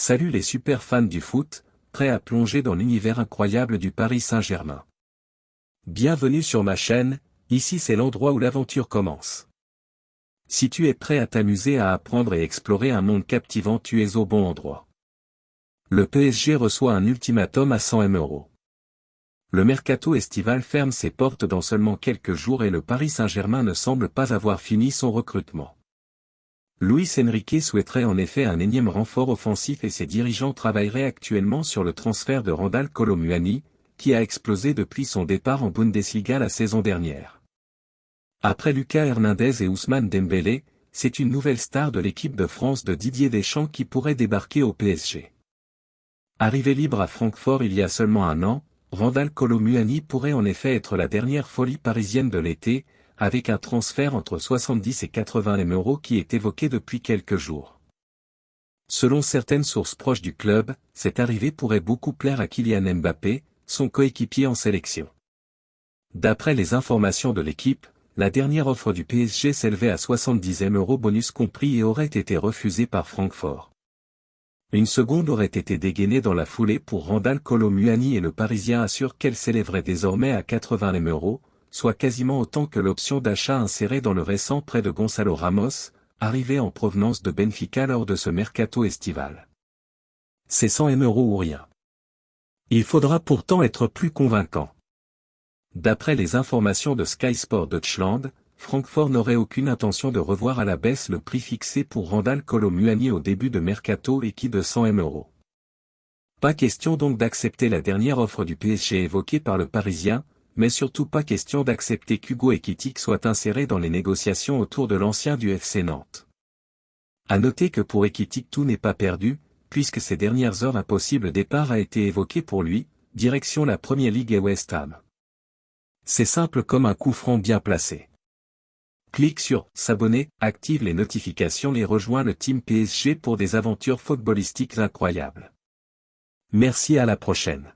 Salut les super fans du foot, prêts à plonger dans l'univers incroyable du Paris Saint-Germain. Bienvenue sur ma chaîne, ici c'est l'endroit où l'aventure commence. Si tu es prêt à t'amuser à apprendre et explorer un monde captivant, tu es au bon endroit. Le PSG reçoit un ultimatum à 100 000 €. Le mercato estival ferme ses portes dans seulement quelques jours et le Paris Saint-Germain ne semble pas avoir fini son recrutement. Luis Enrique souhaiterait en effet un énième renfort offensif et ses dirigeants travailleraient actuellement sur le transfert de Randal Kolo Muani, qui a explosé depuis son départ en Bundesliga la saison dernière. Après Lucas Hernandez et Ousmane Dembélé, c'est une nouvelle star de l'équipe de France de Didier Deschamps qui pourrait débarquer au PSG. Arrivé libre à Francfort il y a seulement un an, Randal Kolo Muani pourrait en effet être la dernière folie parisienne de l'été, avec un transfert entre 70 et 80 000 € qui est évoqué depuis quelques jours. Selon certaines sources proches du club, cette arrivée pourrait beaucoup plaire à Kylian Mbappé, son coéquipier en sélection. D'après les informations de l'équipe, la dernière offre du PSG s'élevait à 70 000 € bonus compris et aurait été refusée par Francfort. Une seconde aurait été dégainée dans la foulée pour Randal Kolo Muani et le Parisien assure qu'elle s'élèverait désormais à 80 000 €, soit quasiment autant que l'option d'achat insérée dans le récent prêt de Gonçalo Ramos, arrivé en provenance de Benfica lors de ce mercato estival. C'est 100 000 € ou rien. Il faudra pourtant être plus convaincant. D'après les informations de Sky Sport Deutschland, Francfort n'aurait aucune intention de revoir à la baisse le prix fixé pour Randal Kolo Muani au début de mercato et qui de 100 000 €. Pas question donc d'accepter la dernière offre du PSG évoquée par le Parisien, mais surtout pas question d'accepter qu'Hugo Ekitike soit inséré dans les négociations autour de l'ancien du FC Nantes. À noter que pour Ekitike tout n'est pas perdu, puisque ces dernières heures un possible départ a été évoqué pour lui, direction la Premier League et West Ham. C'est simple comme un coup franc bien placé. Clique sur « S'abonner », active les notifications et rejoins le team PSG pour des aventures footballistiques incroyables. Merci à la prochaine.